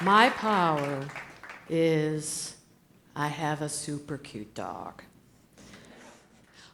My power is I have a super cute dog.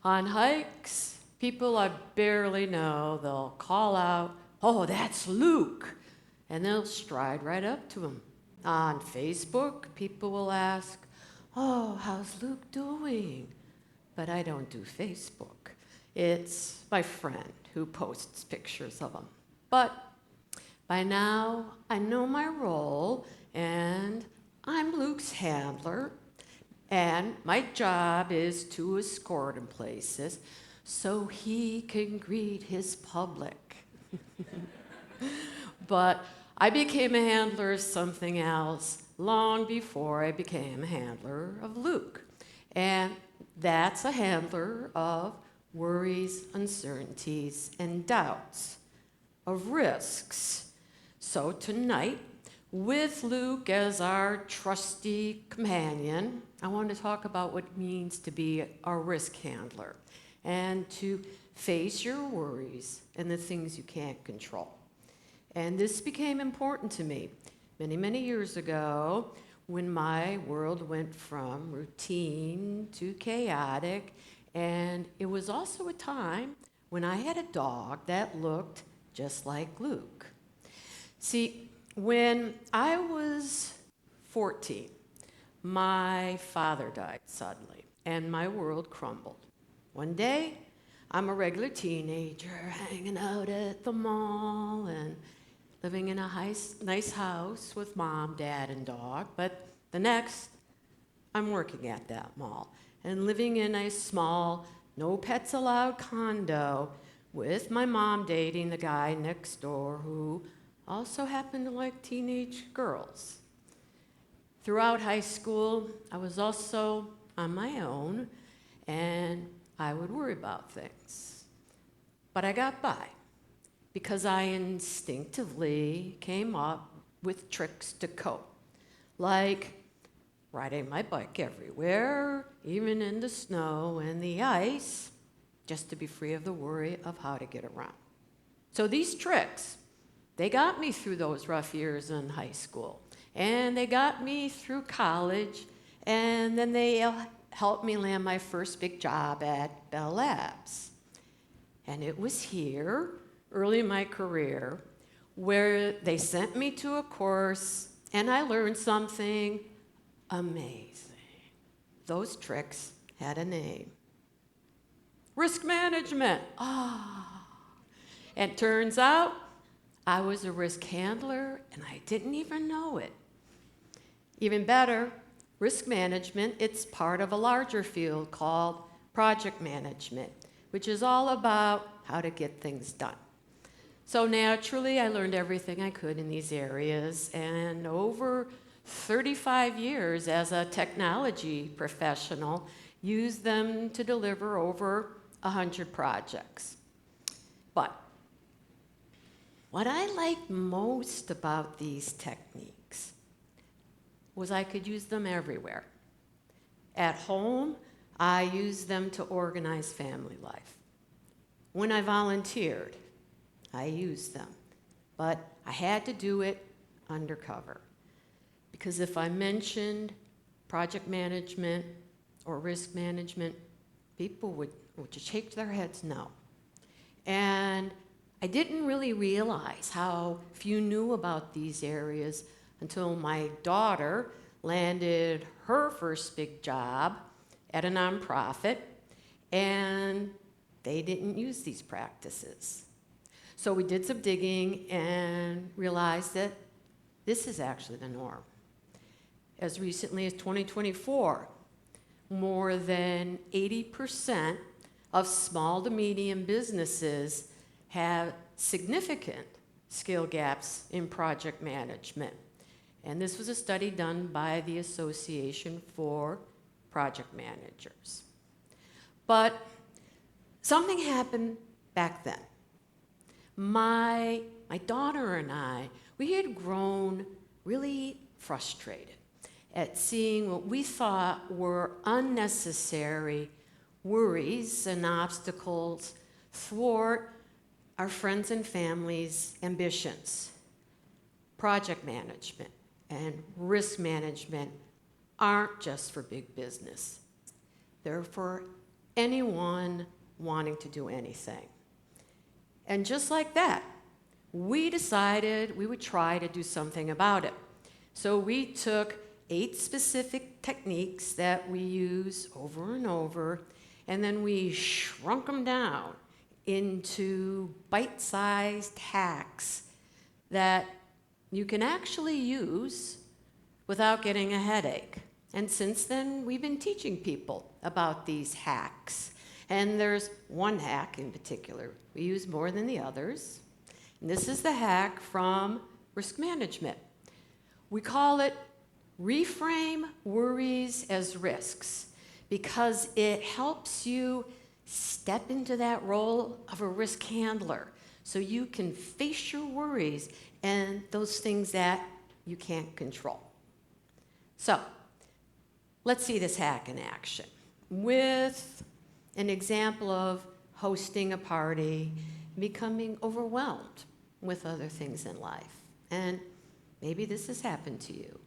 On hikes, people I barely know, they'll call out, "Oh, that's Luke," and they'll stride right up to him. On Facebook, people will ask, "Oh, how's Luke doing?" But I don't do Facebook. It's my friend who posts pictures of him. But by now, I know my role, and I'm Luke's handler, and my job is to escort him places so he can greet his public. But I became a handler of something else long before I became a handler of Luke. And that's a handler of worries, uncertainties, and doubts, of risks. So tonight, with Luke as our trusty companion, I want to talk about what it means to be a risk handler and to face your worries and the things you can't control. And this became important to me many, many years ago when my world went from routine to chaotic. And it was also a time when I had a dog that looked just like Luke. See, when I was 14, my father died suddenly, and my world crumbled. One day, I'm a regular teenager hanging out at the mall and living in a nice house with mom, dad, and dog. But the next, I'm working at that mall and living in a small, no pets allowed condo with my mom dating the guy next door who also happened to like teenage girls. Throughout high school, I was also on my own, and I would worry about things. But I got by because I instinctively came up with tricks to cope, like riding my bike everywhere, even in the snow and the ice, just to be free of the worry of how to get around. So these tricks, they got me through those rough years in high school, and they got me through college, and then they helped me land my first big job at Bell Labs. And it was here, early in my career, where they sent me to a course, and I learned something amazing. Those tricks had a name. Risk management. And turns out I was a risk handler, and I didn't even know it. Even better, risk management, it's part of a larger field called project management, which is all about how to get things done. So naturally, I learned everything I could in these areas, and over 35 years as a technology professional, used them to deliver over 100 projects. But what I liked most about these techniques was I could use them everywhere. At home, I used them to organize family life. When I volunteered, I used them. But I had to do it undercover. Because if I mentioned project management or risk management, people would just shake their heads no. And I didn't really realize how few knew about these areas until my daughter landed her first big job at a nonprofit, and they didn't use these practices. So we did some digging and realized that this is actually the norm. As recently as 2024, more than 80% of small to medium businesses have significant skill gaps in project management. And this was a study done by the Association for Project Managers. But something happened back then. My daughter and I, we had grown really frustrated at seeing what we thought were unnecessary worries and obstacles thwart our friends and families' ambitions. Project management, and risk management aren't just for big business. They're for anyone wanting to do anything. And just like that, we decided we would try to do something about it. So we took 8 specific techniques that we use over and over, and then we shrunk them down into bite-sized hacks that you can actually use without getting a headache. And since then, we've been teaching people about these hacks. And there's one hack in particular we use more than the others. And this is the hack from risk management. We call it Reframe Worries as Risks because it helps you step into that role of a risk handler so you can face your worries and those things that you can't control. So, let's see this hack in action with an example of hosting a party, becoming overwhelmed with other things in life. And maybe this has happened to you.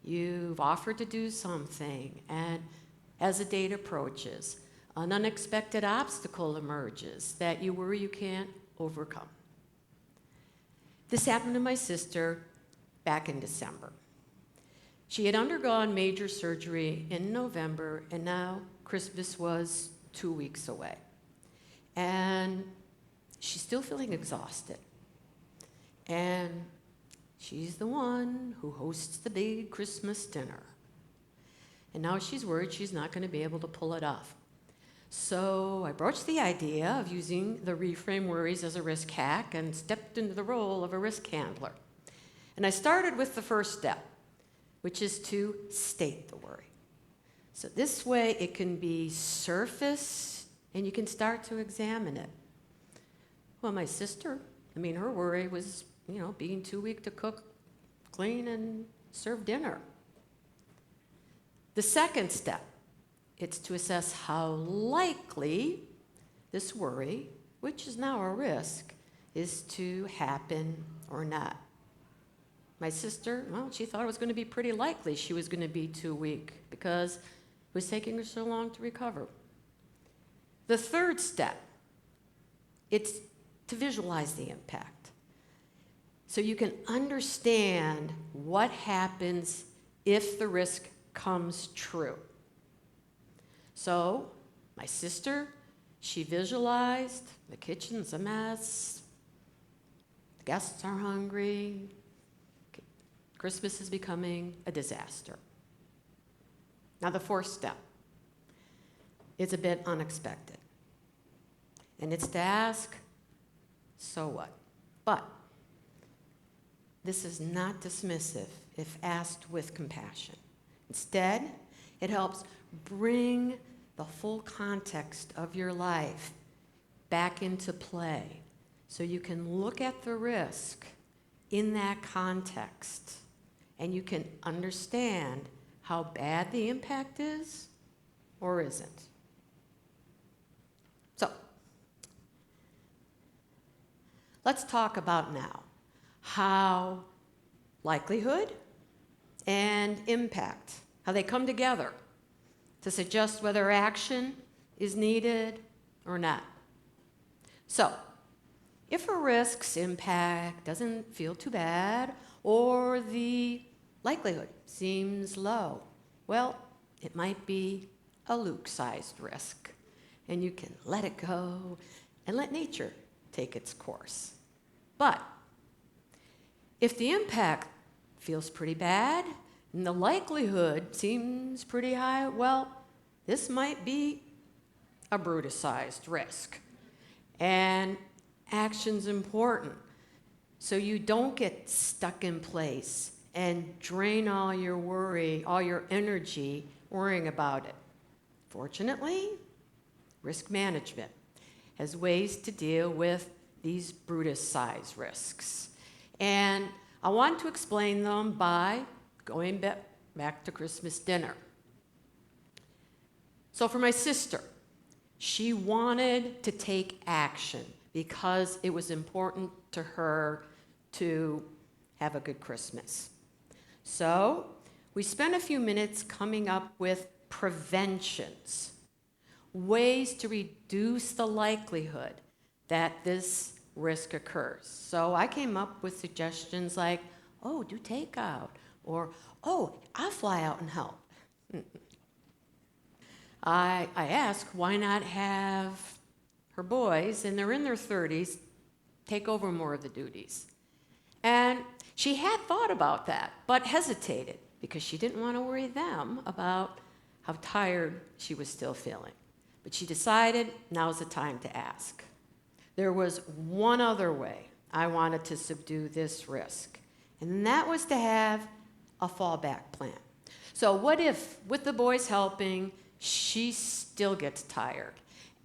You've offered to do something, and as the date approaches, an unexpected obstacle emerges that you worry you can't overcome. This happened to my sister back in December. She had undergone major surgery in November, and now Christmas was 2 weeks away. And she's still feeling exhausted. And she's the one who hosts the big Christmas dinner. And now she's worried she's not going to be able to pull it off. So I broached the idea of using the Reframe Worries as a risk hack and stepped into the role of a risk handler. And I started with the first step, which is to state the worry. So this way it can be surfaced and you can start to examine it. Well, my sister, her worry was, being too weak to cook, clean, and serve dinner. The second step, it's to assess how likely this worry, which is now a risk, is to happen or not. My sister, she thought it was going to be pretty likely she was going to be too weak because it was taking her so long to recover. The third step, it's to visualize the impact. So you can understand what happens if the risk comes true. So my sister, she visualized the kitchen's a mess, the guests are hungry, Christmas is becoming a disaster. Now the fourth step is a bit unexpected. And it's to ask, so what? But this is not dismissive if asked with compassion. Instead, it helps bring the full context of your life back into play so you can look at the risk in that context and you can understand how bad the impact is or isn't. So, let's talk about now how likelihood and impact, how they come together to suggest whether action is needed or not. So, if a risk's impact doesn't feel too bad or the likelihood seems low, well, it might be a Luke-sized risk, and you can let it go and let nature take its course. But if the impact feels pretty bad and the likelihood seems pretty high, well, this might be a Brutus-sized risk. And action's important so you don't get stuck in place and drain all your worry, all your energy worrying about it. Fortunately, risk management has ways to deal with these Brutus-sized risks. And I want to explain them by going back to Christmas dinner. So for my sister, she wanted to take action because it was important to her to have a good Christmas. So we spent a few minutes coming up with preventions, ways to reduce the likelihood that this risk occurs. So I came up with suggestions like, oh, do takeout, or, oh, I'll fly out and help. I asked, why not have her boys, and they're in their 30s, take over more of the duties? And she had thought about that, but hesitated because she didn't want to worry them about how tired she was still feeling. But she decided now's the time to ask. There was one other way I wanted to subdue this risk, and that was to have a fallback plan. So what if, with the boys helping, she still gets tired?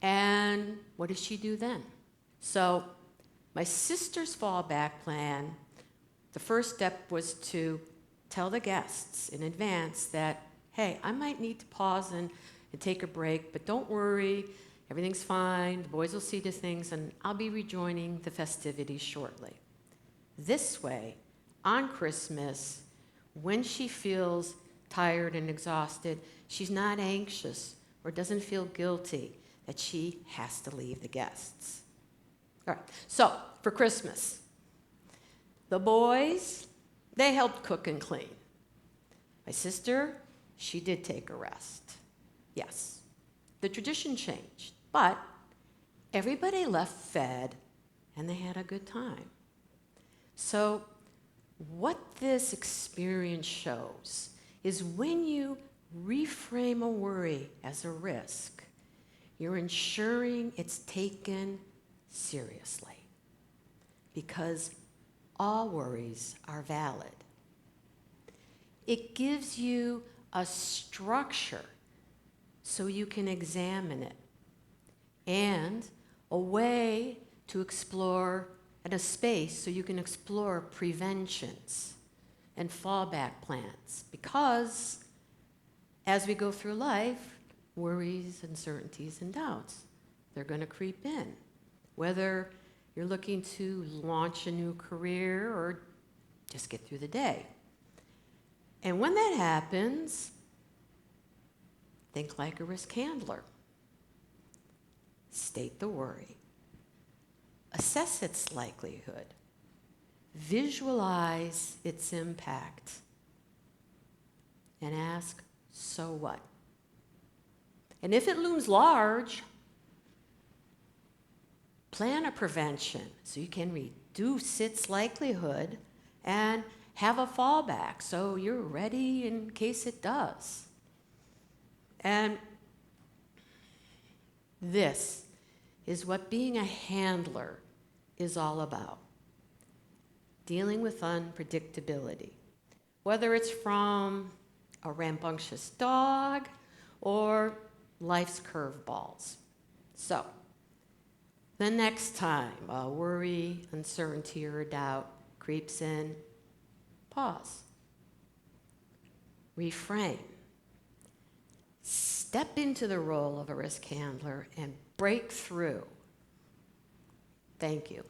And what does she do then? So my sister's fallback plan, the first step was to tell the guests in advance that, hey, I might need to pause and take a break, but don't worry, everything's fine, the boys will see to things, and I'll be rejoining the festivities shortly. This way, on Christmas, when she feels tired and exhausted, she's not anxious or doesn't feel guilty that she has to leave the guests. All right, so for Christmas, the boys, they helped cook and clean. My sister, she did take a rest. Yes, the tradition changed, but everybody left fed and they had a good time. So what this experience shows is when you reframe a worry as a risk, you're ensuring it's taken seriously, because all worries are valid. It gives you a structure so you can examine it, and a way to explore, and a space so you can explore preventions and fallback plans, because as we go through life, worries, uncertainties, and doubts, they're going to creep in. Whether you're looking to launch a new career or just get through the day. And when that happens, think like a risk handler. State the worry. Assess its likelihood. Visualize its impact. And ask, so what? And if it looms large, plan a prevention so you can reduce its likelihood and have a fallback so you're ready in case it does. And this is what being a handler is all about. Dealing with unpredictability, whether it's from a rambunctious dog or life's curveballs. So, the next time a worry, uncertainty, or doubt creeps in, pause. Reframe. Step into the role of a risk handler and break through. Thank you.